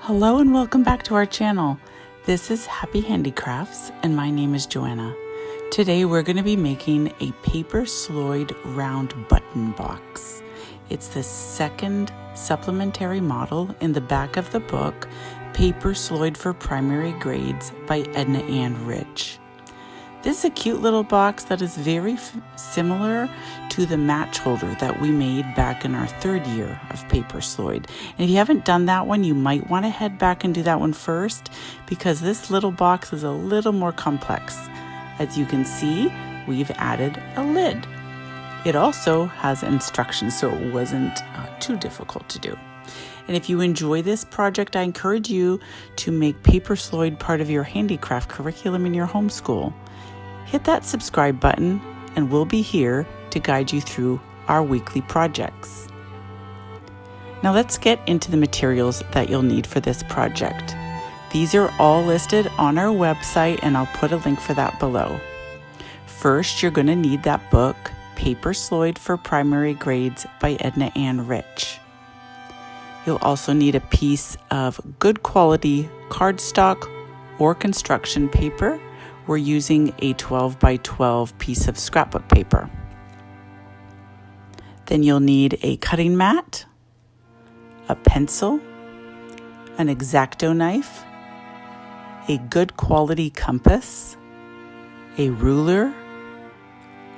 Hello and welcome back to our channel. This is Happy Handicrafts and my name is Joanna. Today we're going to be making a Paper Sloyd round button box. It's the second supplementary model in the back of the book, Paper Sloyd for Primary Grades by Ednah Anne Rich. This is a cute little box that is very similar to the match holder that we made back in our third year of Paper Sloyd. And if you haven't done that one, you might want to head back and do that one first because this little box is a little more complex. As you can see, we've added a lid. It also has instructions, so it wasn't too difficult to do. And if you enjoy this project, I encourage you to make Paper Sloyd part of your handicraft curriculum in your homeschool. Hit that subscribe button and we'll be here to guide you through our weekly projects. Now let's get into the materials that you'll need for this project. These are all listed on our website and I'll put a link for that below. First, you're going to need that book, Paper Sloyd for Primary Grades by Ednah Anne Rich. You'll also need a piece of good quality cardstock or construction paper. We're using a 12 by 12 piece of scrapbook paper. Then you'll need a cutting mat, a pencil, an X-Acto knife, a good quality compass, a ruler,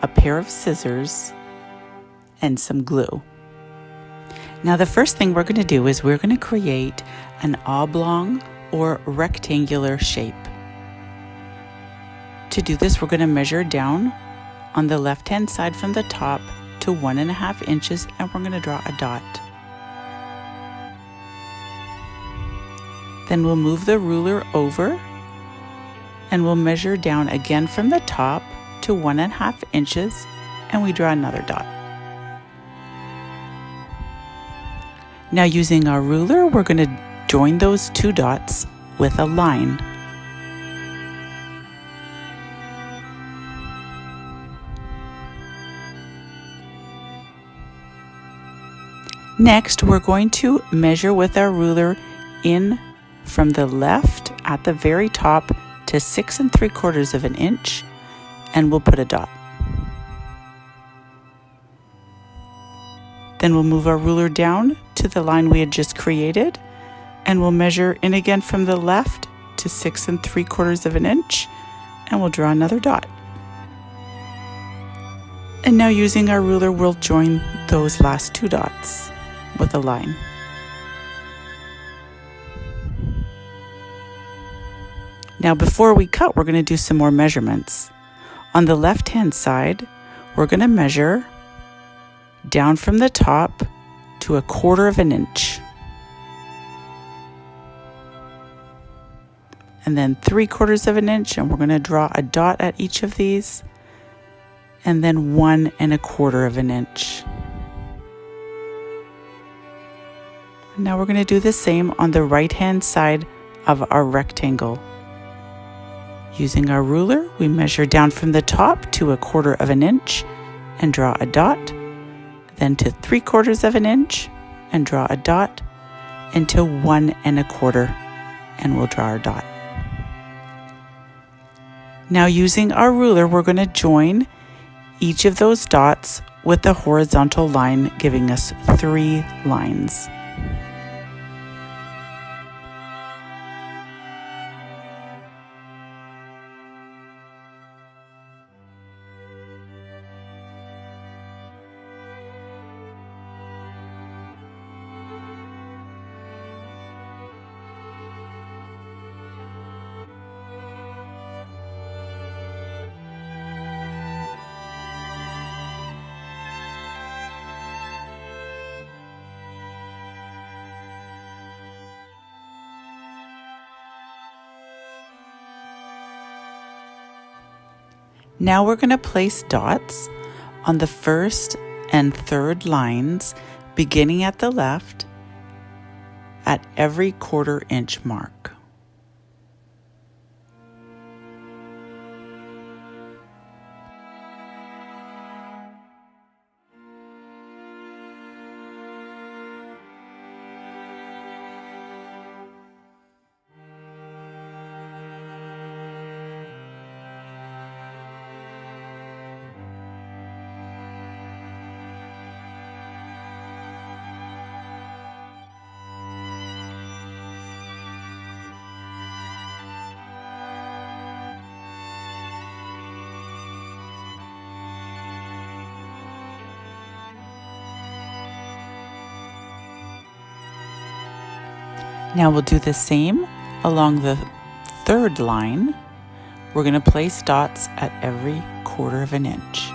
a pair of scissors, and some glue. Now the first thing we're going to do is we're going to create an oblong or rectangular shape. To do this, we're going to measure down on the left-hand side from the top to 1.5 inches, and we're going to draw a dot. Then we'll move the ruler over, and we'll measure down again from the top to 1.5 inches, and we draw another dot. Now using our ruler, we're going to join those two dots with a line. Next, we're going to measure with our ruler in from the left at the very top to 6 3/4 inches, and we'll put a dot. Then we'll move our ruler down to the line we had just created, and we'll measure in again from the left to 6 3/4 inches, and we'll draw another dot. And now using our ruler, we'll join those last two dots with a line. Now before we cut, we're going to do some more measurements. On the left-hand side, we're going to measure down from the top to 1/4 inch. And then 3/4 inch, and we're going to draw a dot at each of these, and then 1 1/4 inch. Now we're going to do the same on the right-hand side of our rectangle. Using our ruler, we measure down from the top to 1/4 inch and draw a dot, then to 3/4 inch and draw a dot, and to 1 1/4, and we'll draw our dot. Now using our ruler, we're going to join each of those dots with a horizontal line, giving us 3 lines. Now we're going to place dots on the first and third lines, beginning at the left at every 1/4 inch mark. Now we'll do the same along the third line. We're going to place dots at every 1/4 of an inch.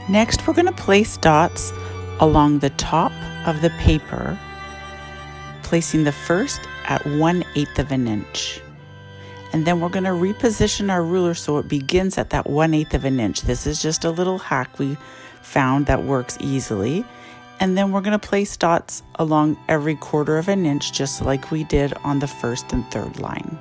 Next, we're going to place dots along the top of the paper, placing the first at 1/8 of an inch. And then we're going to reposition our ruler so it begins at that 1/8 of an inch. This is just a little hack we found that works easily. And then we're going to place dots along every 1/4 of an inch, just like we did on the first and third line.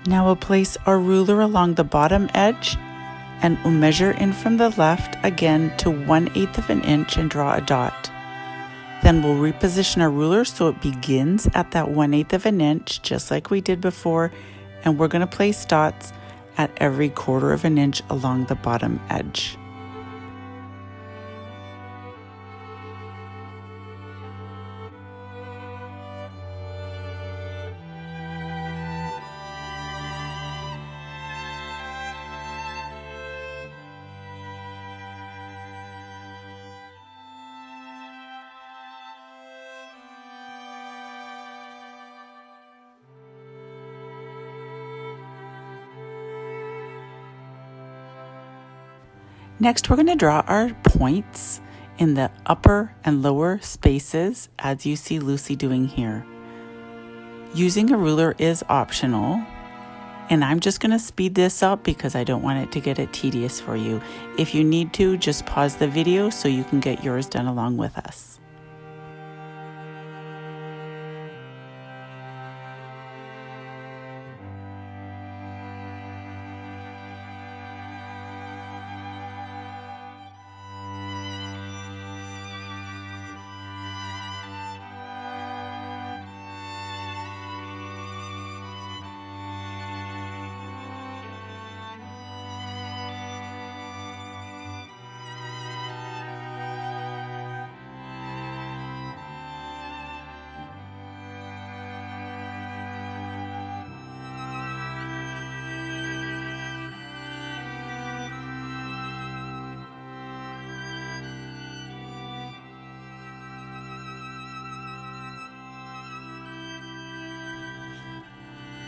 Now we'll place our ruler along the bottom edge and we'll measure in from the left again to 1/8 of an inch and draw a dot. Then we'll reposition our ruler so it begins at that 1/8 of an inch, just like we did before, and we're going to place dots at every 1/4 of an inch along the bottom edge. Next, we're going to draw our points in the upper and lower spaces, as you see Lucy doing here. Using a ruler is optional, and I'm just going to speed this up because I don't want it to get it tedious for you. If you need to, just pause the video so you can get yours done along with us.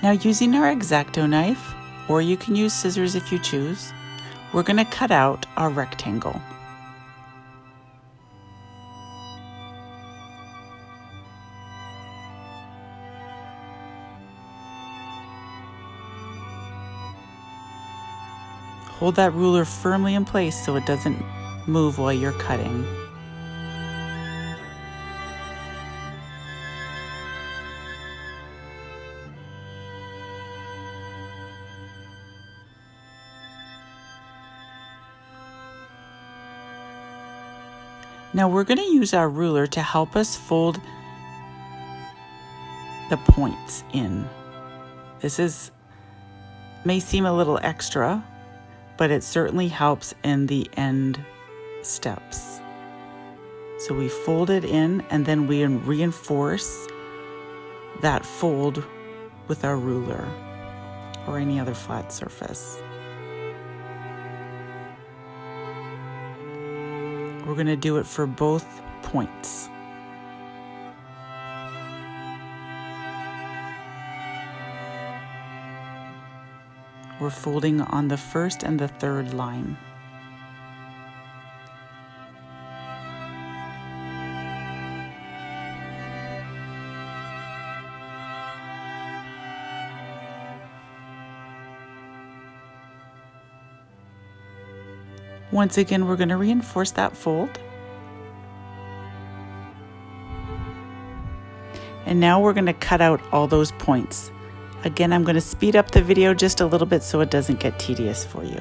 Now, using our X-Acto knife, or you can use scissors if you choose, we're going to cut out our rectangle. Hold that ruler firmly in place so it doesn't move while you're cutting. Now we're going to use our ruler to help us fold the points in. This may seem a little extra, but it certainly helps in the end steps. So we fold it in and then we reinforce that fold with our ruler or any other flat surface. We're going to do it for both points. We're folding on the first and the third line. Once again, we're going to reinforce that fold. And now we're going to cut out all those points. Again, I'm going to speed up the video just a little bit so it doesn't get tedious for you.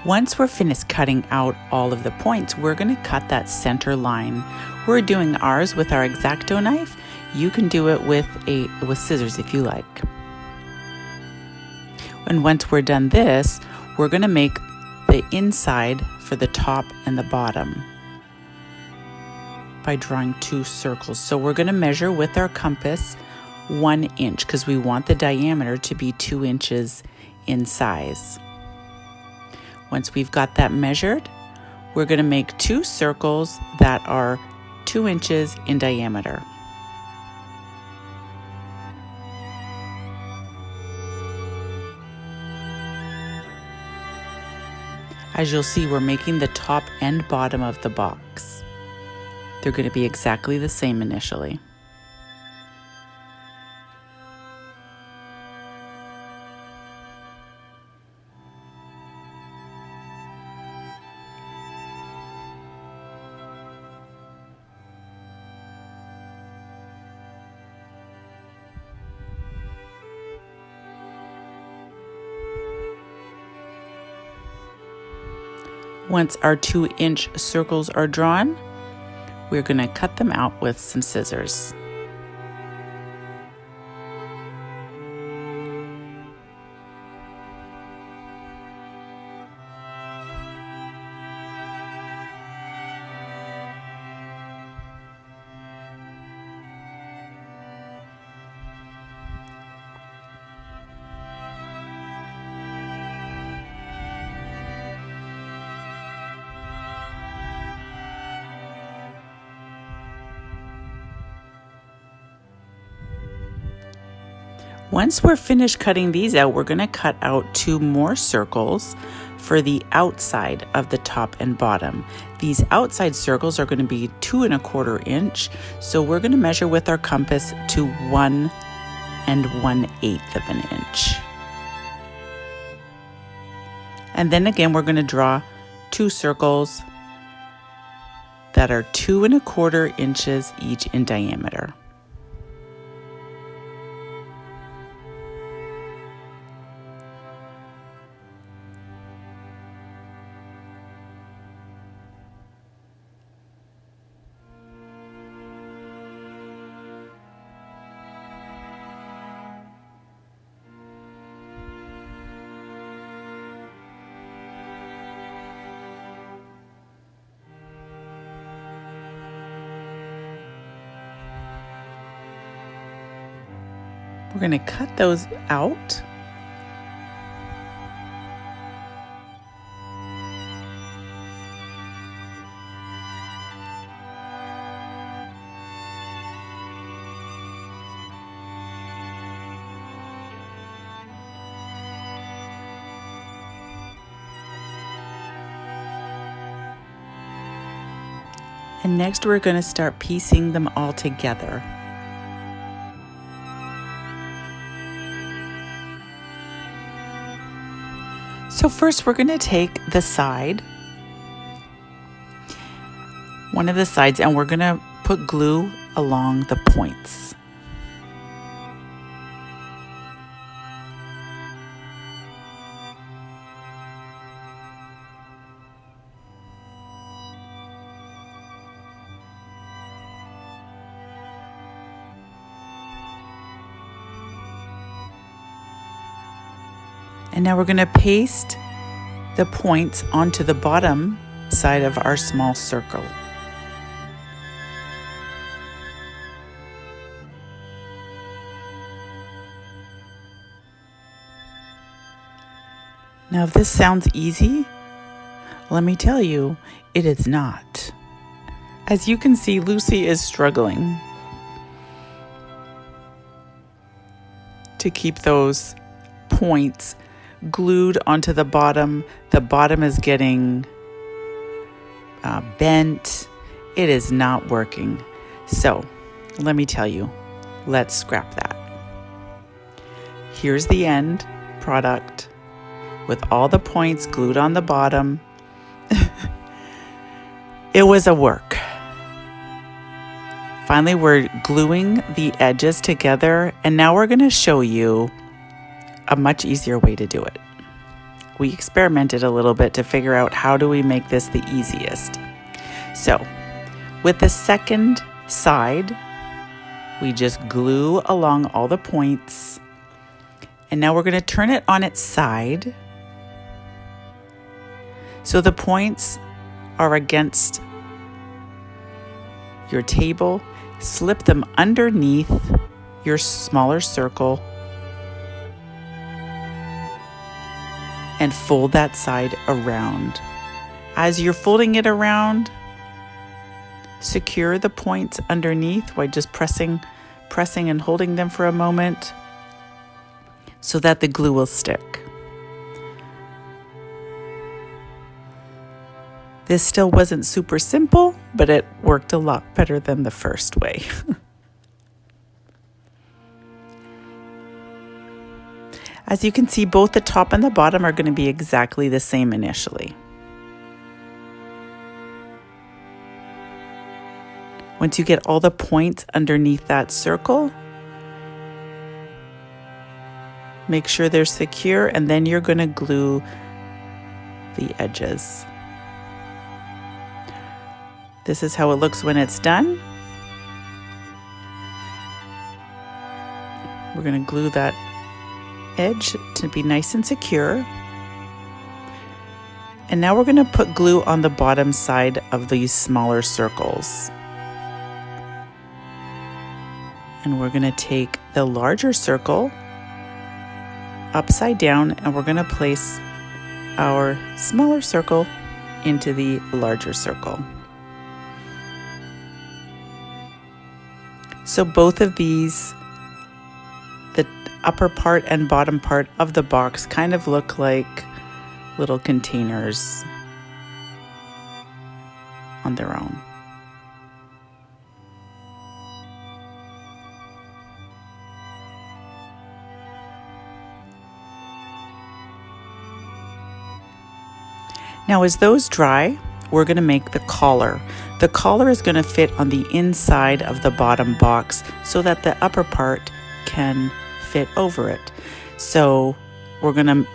Once we're finished cutting out all of the points, we're going to cut that center line. We're doing ours with our X-Acto knife. You can do it with scissors if you like. And once we're done this, we're going to make the inside for the top and the bottom by drawing 2 circles. So we're going to measure with our compass 1 inch because we want the diameter to be 2 inches in size. Once we've got that measured, we're going to make 2 circles that are 2 inches in diameter. As you'll see, we're making the top and bottom of the box. They're going to be exactly the same initially. Once our 2-inch circles are drawn, we're going to cut them out with some scissors. Once we're finished cutting these out, we're going to cut out 2 more circles for the outside of the top and bottom. These outside circles are going to be 2 1/4 inch, so we're going to measure with our compass to 1 1/8 of an inch. And then again, we're going to draw 2 circles that are 2 1/4 inches each in diameter. We're going to cut those out. And next we're going to start piecing them all together. So first we're going to take the side, one of the sides, and we're going to put glue along the points. And now we're going to paste the points onto the bottom side of our small circle. Now, if this sounds easy, let me tell you, it is not. As you can see, Lucy is struggling to keep those points glued onto the bottom. The bottom is getting bent. It is not working. So let me tell you, let's scrap that. Here's the end product with all the points glued on the bottom. It was a work. Finally, we're gluing the edges together, and now we're going to show you a much easier way to do it. We experimented a little bit to figure out how do we make this the easiest. So with the second side, we just glue along all the points, and now we're going to turn it on its side so the points are against your table. Slip them underneath your smaller circle and fold that side around. As you're folding it around, secure the points underneath by just pressing and holding them for a moment so that the glue will stick. This still wasn't super simple, but it worked a lot better than the first way. As you can see, both the top and the bottom are going to be exactly the same initially. Once you get all the points underneath that circle, make sure they're secure, and then you're going to glue the edges. This is how it looks when it's done. We're going to glue that edge to be nice and secure. And now we're going to put glue on the bottom side of these smaller circles. And we're going to take the larger circle upside down, and we're going to place our smaller circle into the larger circle. So both of these, the upper part and bottom part of the box, kind of look like little containers on their own. Now, as those dry, we're going to make the collar. The collar is going to fit on the inside of the bottom box so that the upper part can fit over it. So we're going to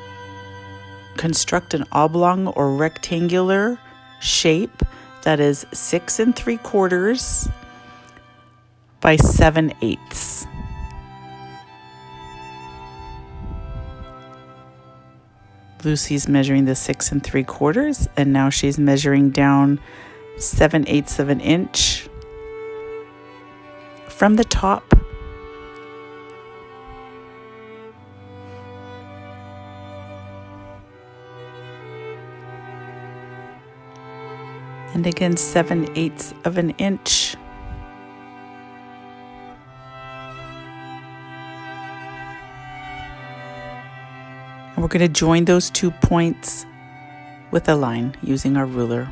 construct an oblong or rectangular shape that is 6 3/4 by 7/8. Lucy's measuring the 6 3/4, and now she's measuring down 7/8 of an inch from the top. And again, 7/8 of an inch. And we're going to join those 2 points with a line using our ruler.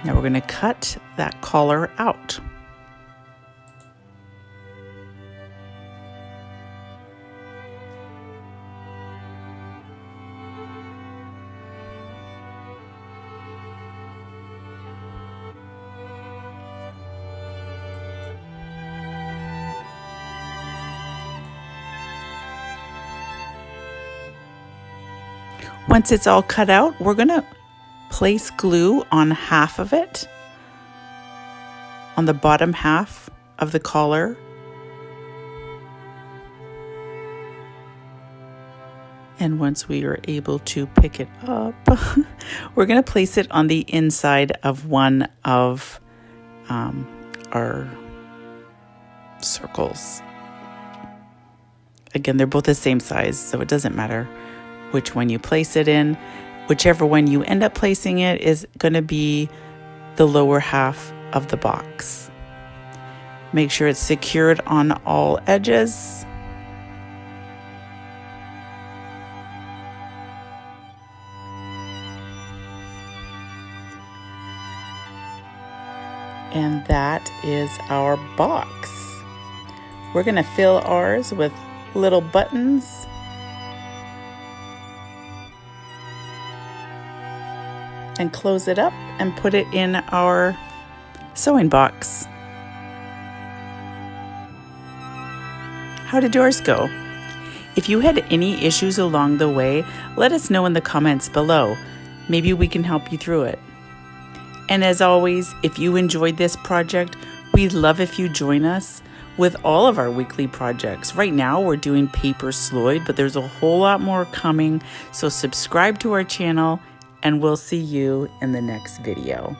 Now we're going to cut that collar out. Once it's all cut out, we're going to place glue on half of it, on the bottom half of the collar. And once we are able to pick it up, we're going to place it on the inside of one of our circles. Again, they're both the same size, so it doesn't matter which one you place it in. Whichever one you end up placing it is going to be the lower half of the box. Make sure it's secured on all edges. And that is our box. We're going to fill ours with little buttons. And close it up and put it in our sewing box. How did yours go? If you had any issues along the way, let us know in the comments below. Maybe we can help you through it. And as always, if you enjoyed this project, we'd love if you join us with all of our weekly projects. Right now we're doing Paper Sloyd, but there's a whole lot more coming. So subscribe to our channel, and we'll see you in the next video.